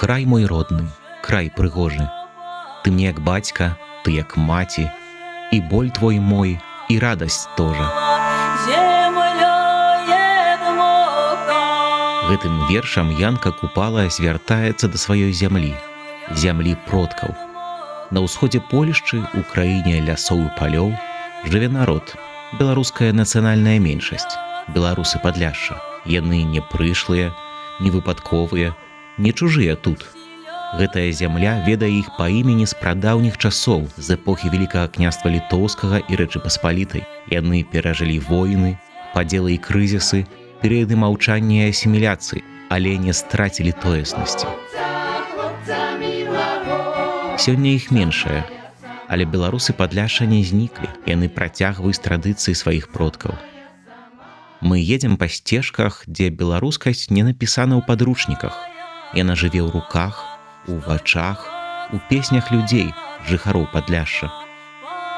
Край мой родны, край прыгожы. Ты мне як бацька, ты як маці, і боль твой мой, і радасць тоже. Гэтым вершам Янка Купала звяртаецца да сваёй зямлі, зямлі продкаў. На ўсходзе Польшчы, у краіне лясоў і палёў, жыве народ, беларуская нацыянальная меншасць, беларусы Падляшша. Яны не прышлыя, не выпадковыя, не чужыя тут. Гэтая зямля ведае іх па імені з прадаўніх часоў, з эпохі Вялікага княства Літоўскага і Рэчы Паспалітай. Яны перажылі войны, падзелы і крызісы, перыяды маўчання і асіміляцыі, але не страцілі тоеснасці. Сёння іх меншае, але беларусы Падляшша не зніклі, яны працягваюць традыцыі сваіх продкаў. Мы едзем па сцежках, дзе беларускасць не напісана ў падручніках. Яна жыве ў руках, у вачах, у песнях людзей, жыхароў Падляшша.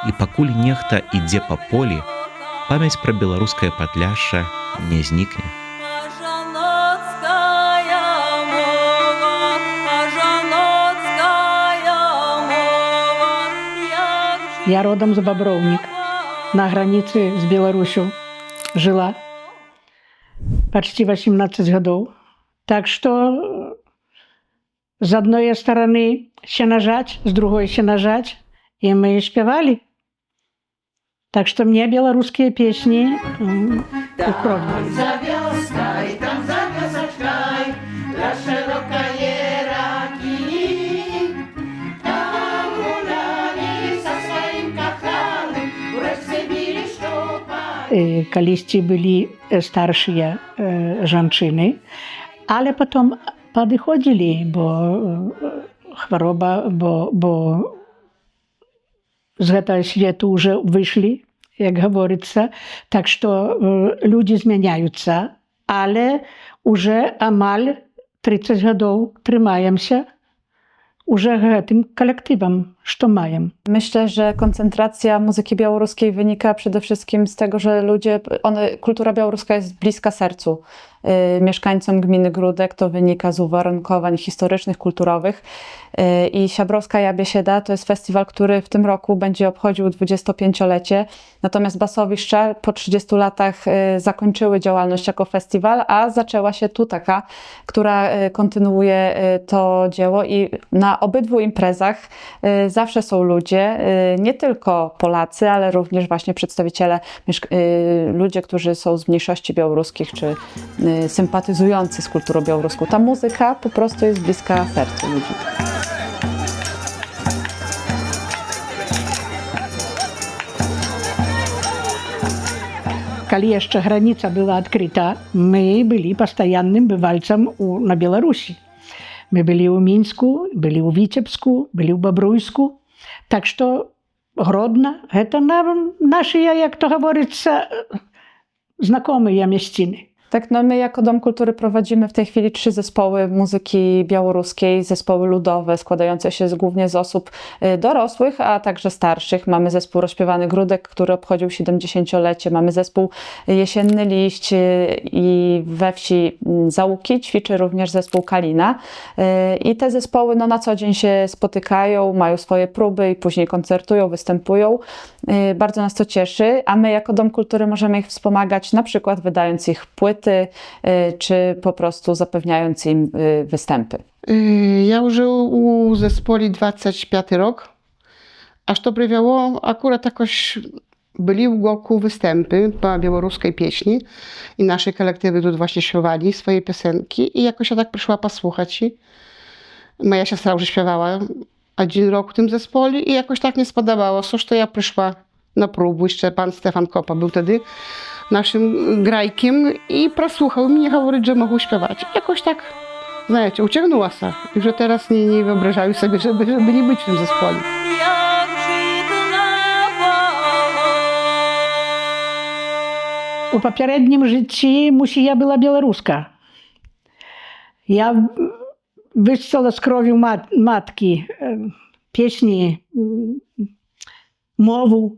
І пакуль нехта ідзе па полі, памяць пра беларускае Падляшша не знікне. Я родом з Бобровник, на границе с Беларусью жила почти 18 годов. Так что с одной стороны сенажать, с другой сенажать, и мы спевали. Так что мне белорусские песни у крови. Калісьці былі старшыя жанчыны, але потом падыходзілі, бо хвароба, бо з гэтага свету уже выйшлі, як гаворыцца. Так што людзі змяняюцца, але уже амаль 30 гадоў трымаемся уже гэтым kolaktywem, co mają. Myślę, że koncentracja muzyki białoruskiej wynika przede wszystkim z tego, że kultura białoruska jest bliska sercu mieszkańcom gminy Gródek. To wynika z uwarunkowań historycznych, kulturowych. I Siabrowska Jabiesieda to jest festiwal, który w tym roku będzie obchodził 25-lecie. Natomiast Basowiszcza po 30 latach zakończyły działalność jako festiwal, a zaczęła się Tutaka, która kontynuuje to dzieło. I na obydwu imprezach zawsze są ludzie, nie tylko Polacy, ale również właśnie przedstawiciele, ludzie, którzy są z mniejszości białoruskich, czy sympatyzujący z kulturą białoruską. Ta muzyka po prostu jest bliska sercu ludzi. Калі яшчэ граница была открыта, мы былі пастаянным бывальцам на Беларусі. Мы былі ў Мінску, былі ў Віцебску, былі ў Бабруйску. Так што Гродна – гэта нашыя, як то гаворыцца, знакомыя мясціны. Tak, no my jako Dom Kultury prowadzimy w tej chwili 3 zespoły muzyki białoruskiej, zespoły ludowe składające się głównie z osób dorosłych, a także starszych. Mamy zespół Rozśpiewany Gródek, który obchodził 70-lecie. Mamy zespół Jesienny Liść i we wsi Załuki ćwiczy również zespół Kalina. I te zespoły na co dzień się spotykają, mają swoje próby i później koncertują, występują. Bardzo nas to cieszy, a my jako Dom Kultury możemy ich wspomagać, na przykład wydając ich płyty, czy po prostu zapewniając im występy. Ja już u zespole 25 rok, aż to prawiało, akurat jakoś byli w Goku występy po białoruskiej pieśni i nasze kolektywy tu właśnie śpiewali swoje piosenki i jakoś ja tak przyszła posłuchać. Moja siostra już śpiewała 1 rok w tym zespole i jakoś tak mnie spodobało, że ja przyszła na próbę, jeszcze pan Stefan Kopa był wtedy naszym grajkiem i prosłuchał mnie, говорить, że mogę śpiewać. Jakoś tak, знаете, uciągnęła się. I że teraz nie wyobrażają sobie, żeby nie być w tym zespole. У папярэднім жыцці мусія была беларуска. Я высцала з кров'ю маткі песні, мову,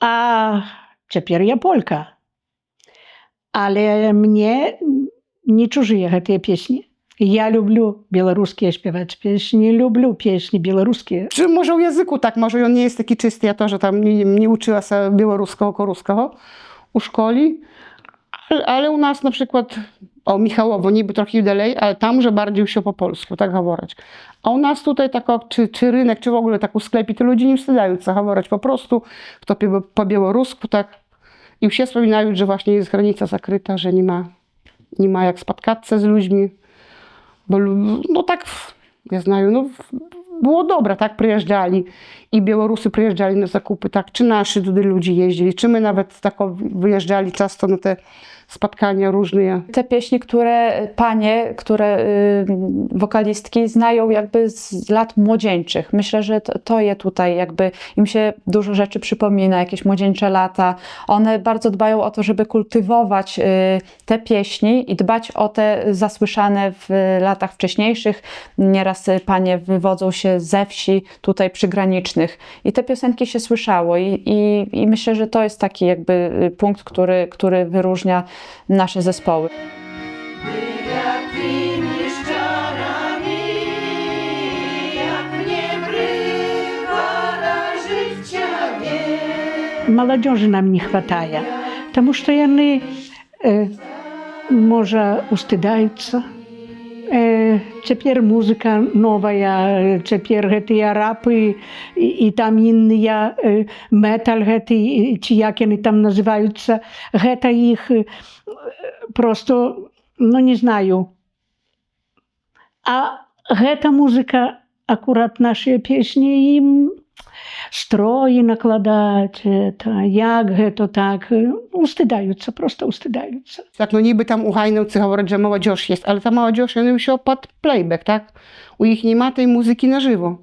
а цяпер я полька. Але мне не чужыя гэтыя песні. Я люблю белорусские śpiewać pieśni, люблю pieśni białoruskie. Czy może o języku tak, może on nie jest taki czysty, ja też tam nie uczyła się białoruskiego u szkoli, ale u nas na przykład, o Michałowo, niby trochę dalej, ale tam, że bardziej się po polsku, tak mówić. A u nas tutaj tak, czy rynek, czy w ogóle tak u sklepie, to ludzie nie wstydają się mówić po prostu, kto po białorusku, tak. I wszyscy wspominają, że właśnie jest granica zakryta, że nie ma jak spotkać się z ludźmi. Bo no tak, ja znаю, no było dobre, tak, przyjeżdżali i Białorusy przyjeżdżali na zakupy, tak, czy nasi tutaj ludzie jeździli, czy my nawet tak wyjeżdżali często na te spotkania różne. Te pieśni, które panie, wokalistki znają jakby z lat młodzieńczych. Myślę, że to je tutaj jakby, im się dużo rzeczy przypomina, jakieś młodzieńcze lata. One bardzo dbają o to, żeby kultywować te pieśni i dbać o te zasłyszane w latach wcześniejszych. Nieraz panie wywodzą się ze wsi tutaj przygranicznych i te piosenki się słyszało i myślę, że to jest taki jakby punkt, który wyróżnia nasze zespoły. Молодежи нам не хватает, потому что они, może устыдаются. Теперь музыка новая, теперь гэтыя рапы и там инные метал гэты, ці як яны там называются, гэта их просто, ну не знаю. А гэта музыка, акурат наши песни, им строі накладаць, як гэта так, устыдаюцца, просто устыдаюцца. Tak, no niby tam u Hajnowcy говорять, że młodzież jest, ale ta młodzież, ona już pod playback, tak? U nich nie ma tej muzyki na żywo.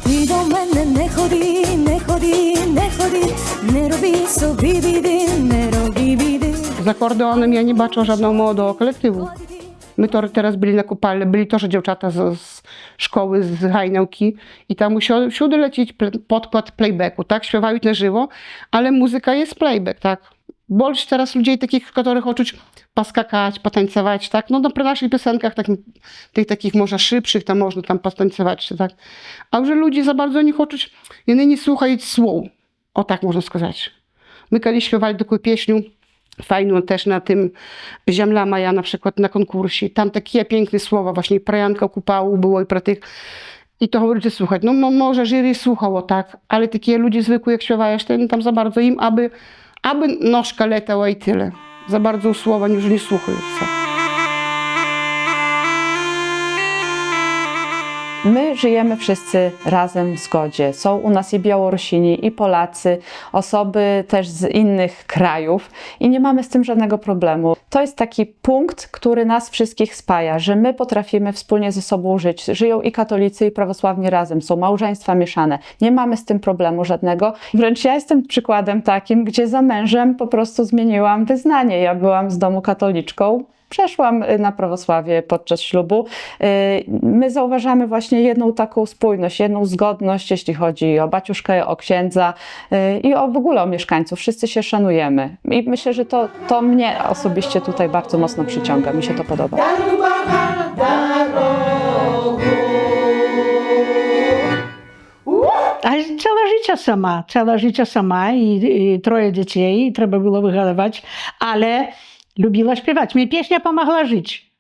Ти до мене не ходи, не ходи, не ходи, не роби собі біди, не роби біди. Z akordeonem ja nie baczę żadnego młodego kolektywu. My to teraz byli na Kupale, byli też dziewczata z szkoły, z Hajnałki i tam musiał wszędzie lecieć podkład playbacku, tak? Śpiewają na żywo, ale muzyka jest playback, tak? Больше teraz ludzi takich, których chcą poskakać, potańcować, tak? No przy naszych piosenkach, tych takich może szybszych, tam można tam potańcować, tak? A już ludzie za bardzo nie chcą, one nie słuchają słów, o tak można сказать. My kiedyś śpiewali taką pieśnię, fajną też na tym Ziemla Maja na przykład na konkursie. Tam takie piękne słowa właśnie pro Janka Kupału było i pro tych. I to говорить, że słuchać. No może jury słuchało, tak, ale takie ludzie zwykłe jak śpiewajesz, to tam za bardzo im, aby nóżka letała i tyle. Za bardzo słowa już nie słuchają. My żyjemy wszyscy razem w zgodzie. Są u nas i Białorusini, i Polacy, osoby też z innych krajów i nie mamy z tym żadnego problemu. To jest taki punkt, który nas wszystkich spaja, że my potrafimy wspólnie ze sobą żyć. Żyją i katolicy, i prawosławni razem, są małżeństwa mieszane. Nie mamy z tym problemu żadnego. Wręcz ja jestem przykładem takim, gdzie za mężem po prostu zmieniłam wyznanie. Ja byłam z domu katoliczką. Przeszłam na prawosławie podczas ślubu. My zauważamy właśnie jedną taką spójność, jedną zgodność, jeśli chodzi o baciuszkę, o księdza i w ogóle o mieszkańców. Wszyscy się szanujemy. I myślę, że to mnie osobiście tutaj bardzo mocno przyciąga. Mi się to podoba. A całe życie sama i troje dzieci, i trzeba było wychowywać, ale lubiła śpiewać. Mnie pieśnia pomogła żyć.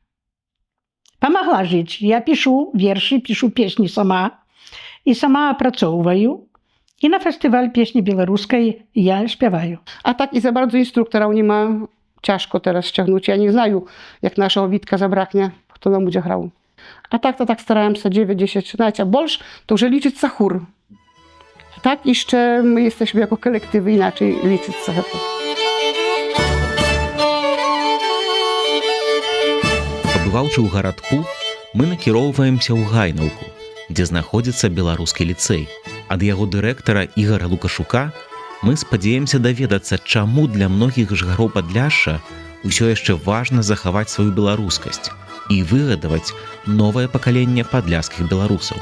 Pomogła żyć. Ja piszę wierszy, piszę pieśni sama i sama opracowuję. I na festiwal pieśni białoruskiej ja śpiewaję. A tak i za bardzo instruktora nie ma, ciężko teraz ściągnąć. Ja nie znaję, jak naszego Witka zabraknie, kto nam będzie grał. A tak to tak starałem się 9-10, nawet a больше, to już liczyć za chór. Tak, jeszcze my jesteśmy jako kolektywy inaczej liczyć za to. Пабываўшы ў гарадку, мы накіроўваемся ў Гайнаўку, дзе знаходзіцца беларускі ліцэй. Ад яго дырэктара Ігара Лукашука мы спадзяемся даведацца, чаму для многіх жыхароў Падляшша ўсё яшчэ важна захаваць сваю беларускасць і выгадаваць новае пакаленне падляшскіх беларусаў.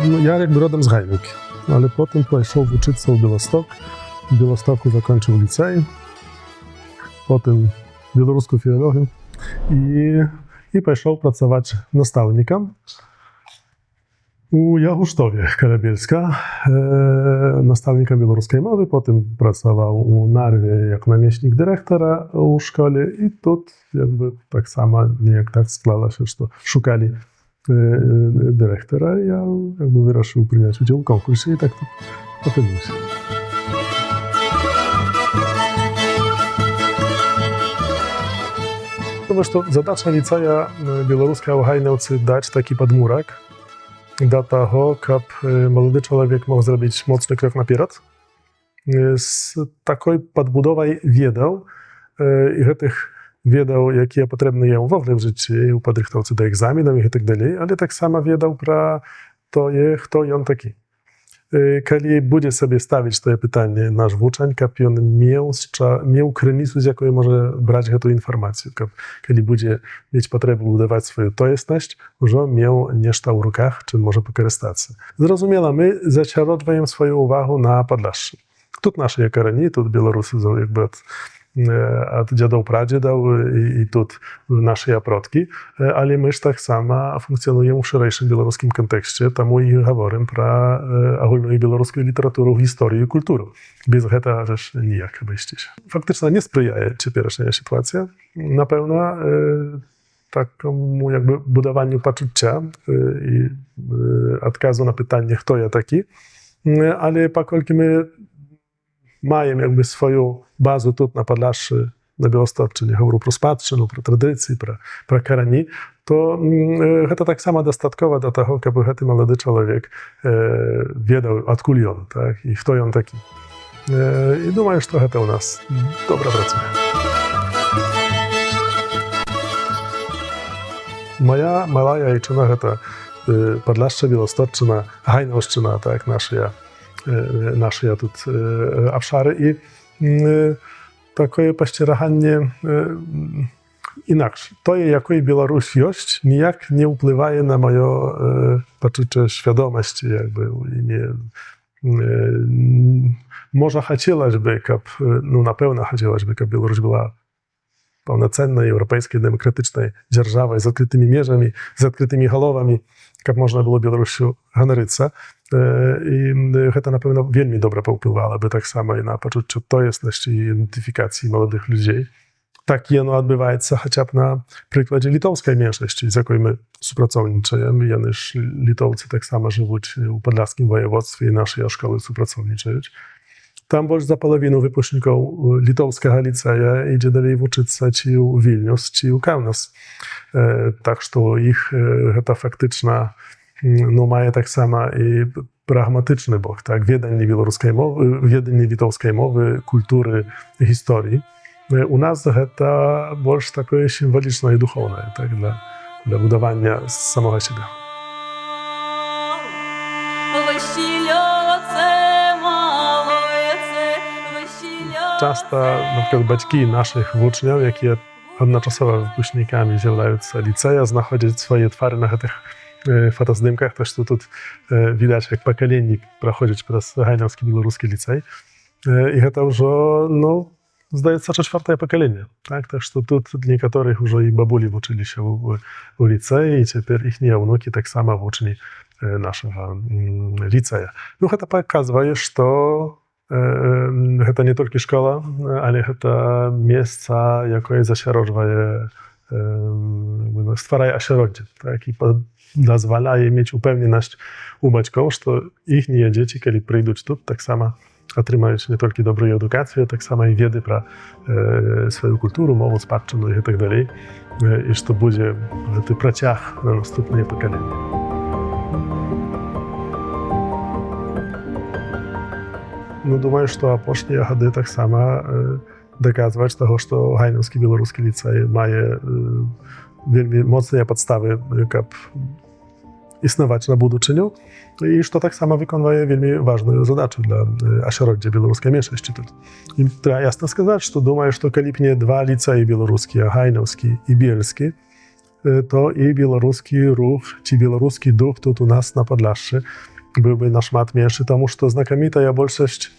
No, Jarek był rodem z Hajnówki, ale potem pojechał uczyć się w Białystok. W Białymstoku zakończył licej. Potem білоруську філологію і пішов працювати наставником у Ягуштові Корабельська, наставником білоруської мови, потім працював у Нарві як намісник директора у школі, і тут якби так само ніяк так склалося, що шукали директора, я якби вирішив прийняти участь у конкурсі, і так тут опинився. Тому що задача ліцея білоруського в Гайнівці дати такий підмурок do того, щоб молодий чоловік мог зробити мощний крок наперед. З такою підбудовою wiedział і гэтых wiedział, jakie potrzebne jemu w ogóle w życiu, u podrychtowcy do egzaminów i tak dalej, ale tak samo wiedział про to, kto on taki. Kiedy będzie sobie stawić to pytanie nasz uczeń, żeby on miał krynicu, z jakiej może brać tę informację. Kiedy będzie mieć potrzebę udawać swoją tojestność, już miał nešto w rukach, czym może pokorzystać. Zrozumiała, my zacierowujemy swoją uwagę na Podlaszu. Тут наші корені, тут білоруси якби від дядов прадідів і тут наші продки, але ми ж так само функціонуємо в ширшому білоруському контексті, тому і говоримо про ogólną білоруську літературу, історію і культуру. Без цього ж ніяк обійтися. Фактично не сприяє теперішня ситуація. Напевно, такому jakby budowaniu poczucia i odkazu na pytanie, kto ja taki, ale pokolki my mają jakby swoją bazę tu na Podlaszy, na Białostocczynie, говорю про спадщину, про традиції, про корені, то це так само достатково до того, щоб цей молодий чоловік wiedział, odkąd on, tak, i kto on taki. I думаю, що це у нас добре працює. Моя мала яйчина – це Podlasze, Białostocczyna, Gajnowszczyna, tak, nasze тут обшари. І таке постерігання інакше. То, якою Білорусь є, ніяк не впливає на моє почуття свідомості, якби, може хотілося б, напевно хотілося б, щоб Білорусь була pełnocennej, europejskiej, demokratycznej dzierżawej z odkrytymi mierzami, z odkrytymi głowami, jak można było Białorusiu honoryca. I to na pewno wielmi dobrze powpływało, by tak samo i na poczuciu tojestności i identyfikacji młodych ludzi. Tak jeno odbywa się chociaż na przykładzie litowskiej mniejszości, z jaką my współpracujemy. Janyż Litowcy tak samo żyją w podlaskim województwie i nasze szkoły współpracują. Tam больше за половину выпускников литовского лицея идет далее учиться чи у Вильнюс, чи у Каунас. Так что их это фактично має так само і прагматичний бок, так, ведення білоруської мови, ведення литовської мови, культури, історії. У нас це більш таке символічне і духовне, так, для будування самого себе. Часто, наприклад, батьки наших учнів, які одночасово випускниками з'являються ліцея, знаходять свої твари на цих фотоздимках, то що тут widać, як покоління проходять через Гайнівський білоруський ліцей. І це вже, здається, четверте покоління. Так що тут для яких вже і бабулі вчилися у ліцеї, і тепер їхні внуки так само вчені нашого ліцея. Це показує, що to nie tylko szkoła, ale to miejsce, jakie zasiarożwaje, stwarzaje ośrodki, tak, i pozwalaje mieć upewnienie u батьків, że ich dzieci, kiedy przyjdą tu, tak samo otrzymają nie tylko dobrą edukację, tak samo i wiedzę про swoją kulturę, mowę, spadczynę i tak dalej, i że to będzie ten przeciąg na następne pokolenie. Думаю, що апошнія годи так само доказують того, що Гайнівський білоруський ліцей має вельми моцні підстави, щоб існувати на будучиню, і що так само виконує вельми важливу задачу для осереддя білоруської меншості тут. І треба ясно сказати, що думаю, що коли б не два ліцеї білоруські, Гайнівський і Bielski, то і білоруський рух, чи білоруський дух тут у нас на Podlaszy byłby na szmat mniejszy, тому що знакомитая большость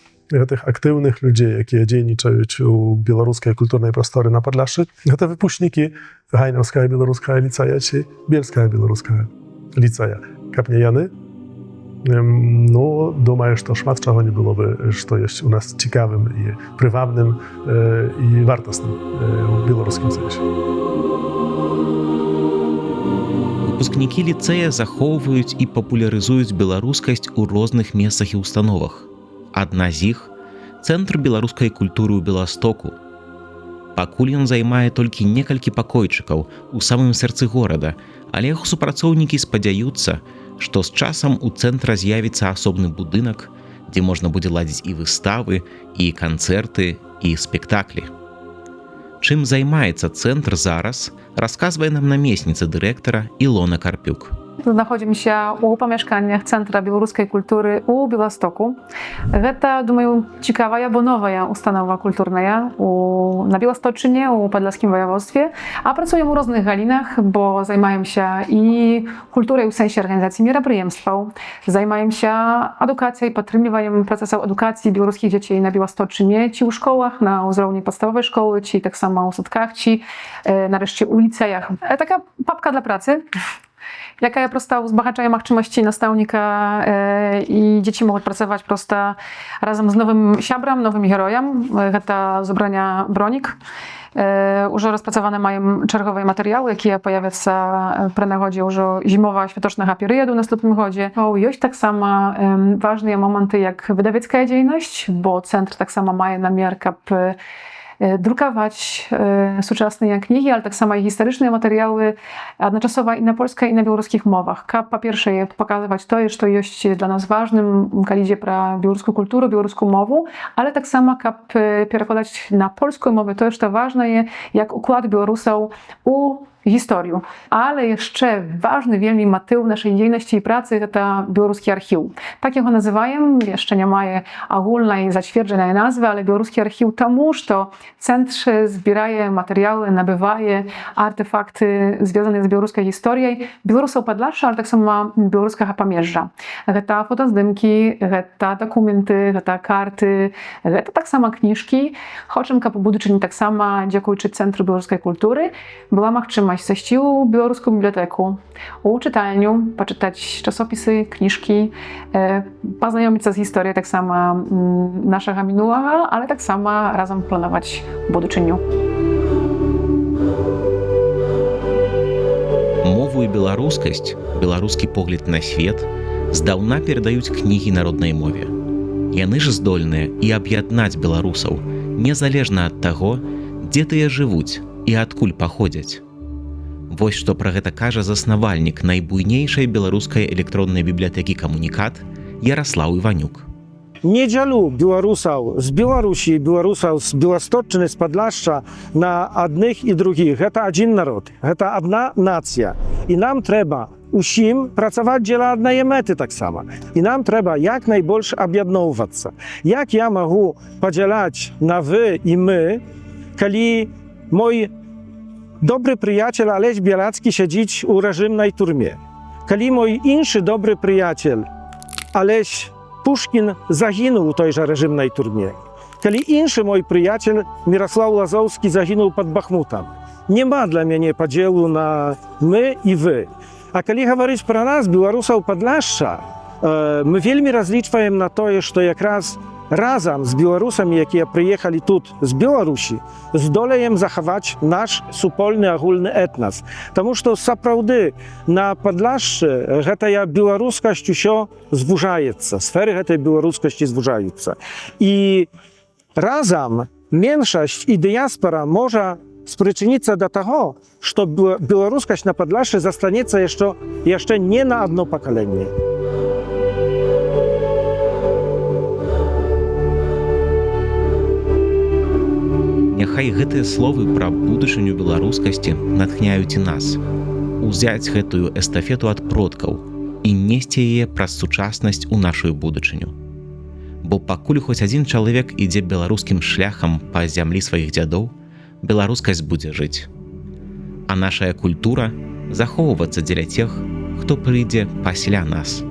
tych aktywnych ludzi, jakie dzienniczą u białoruskiej kulturnej prostory na Podlaszy, to wypuśćniki Hajnowskiego Białoruskiego Liceja czy Bielskiego Białoruskiego Liceja. Kapnie Jany, no, думаю, что шмат чаго не было бы, что есть у нас цікавым і прывабным і вартасным у беларускім сэнсе. Выпускнікі ліцэя захоўваюць і папулярызуюць беларускасць у розных месцах і установах. Адна з іх – Цэнтр беларускай культуры ў Беластоку. Пакуль ён займае толькі некалькі пакойчыкаў у самым сэрцы горада, але яго супрацоўнікі спадзяюцца, што з часам у цэнтра з'явіцца асобны будынак, дзе можна будзе ладзіць і выставы, і канцэрты, і спектаклі. Чым займаецца цэнтр зараз, расказвае нам намесніца дырэктара Ілона Карпюк. Знаходзім się у памяшканнях Цэнтра беларускай культуры ў Беластоку. Гэта, думаю, цікавая, бо новая установа культурная на Беласточыне, у Падляскім ваяводстве. А працуем у розных галінах, бо займаемся і культурай у сэнсе арганізацыі мерапрыемстваў. Займаемся адукацыяй, падтрымліваем працэсаў адукацыі беларускіх дзяцей на Беласточыне, ці ў школах, на ўзроўні падставовай школы, ці таксама ў садках, ці нарэшце у ліцеях. Така папка для праcy, jaka prosta wzbogaczają możliwości nastavnika i dzieci mogą pracować prosta razem z nowym siabram, nowym herojem. To zebrania bronik. Już rozpracowane mają czergowe materiały, jakie pojawią się przy nachodzie już zimowa światocznego periodu w następnym chodzie. Jest tak samo ważne momenty jak wydawiecka działalność, bo centr tak samo ma namiar drukować współczesne księgi, ale tak samo i historyczne materiały jednoczasowo i na polskiej, i na białoruskich mowach. Po pierwsze je pokazywać to, co jest dla nas ważnym, kiedy idzie про białoruską kulturę, białoruską mowę, ale tak samo przekładać na polską mowę to, co ważne, jak układ Białorusów u historię. Ale jeszcze ważny wielmi motyw naszej działalności i pracy to białoruski archiw. Tak jak go nazywają, jeszcze nie ma ogólnej, zatwierdzonej nazwy, ale białoruski archiw tomu, że centr zbiera materiały, nabywa artefakty związane z białoruską historią Białorusów Podlasza, ale tak samo białoruskiego Pamierza. To fotozdymki, to dokumenty, to karty, to tak samo książki. Chcemy, aby budyczyni tak samo, dziękując Centru Białoruskiej Kultury, była możliwość zejść u białoruską biblioteku, u czytelniu, poczytać czasopisy, książki, poznajomić się z historią tak samo naszego minulego, ale tak samo razem planować budyczyniu. Мову і беларускасць, беларускі погляд на свет здаўна перадаюць кнігі на роднай мове. Яны ж здольныя і аб'яднаць беларусаў, незалежна ад таго, дзе тыя жывуць і адкуль паходзяць. Вось што пра гэта кажа заснавальнік найбуйнейшай беларускай электроннай бібліятэкі «Камунікат» Яраслаў Іванюк. Nie dzielu Białorusów z Białorusi, Białorusów z Białostocczyny, z Podlasza na jednych i drugich. To jeden naród, to jedna nacja. I nam trzeba усім pracować dla jednej mety tak samo. I nam trzeba jak najbardziej objednować się. Jak ja mogę podzielać na wy i my, kiedy mój dobry przyjaciel Aleś Bielacki siedzi u reżimnej turmie. Kiedy mój inny dobry przyjaciel Aleś Puszkin zaginął w tejże reżimnej turmie. Kiedy inny mój przyjaciel Mirosław Łazowski zaginął pod Bachmutem. Nie ma dla mnie podziału na my i wy. A kiedy mówić pro nas, Białorusów Podlasza, my wielmi rozliczamy na to, że jak raz razem z Białorusami, jakie przyjechali tu z Białorusi, zdolejem zachować nasz supolny, ogólny etnos. Потому что сапраўды на Podlaszczy гэтая беларускасць усё звужаецца, сферы гэтай беларускасці звужаюцца. І разам меншасць і дыяспара можа спрычыніцца да таго, што беларускасць на Podlaszczy застанецца яшчэ не на одно пакаленне. Няхай гэтыя словы пра будучыню беларускасці натхняюць і нас. Узяць гэтую эстафету ад продкаў і несці яе праз сучаснасць у нашу будучыню. Бо пакуль хоць адзін чалавек ідзе беларускім шляхам па зямлі сваіх дзядоў, беларускасць будзе жыць. А нашая культура захоўвацца дзеля тех, хто прыйдзе пасля нас.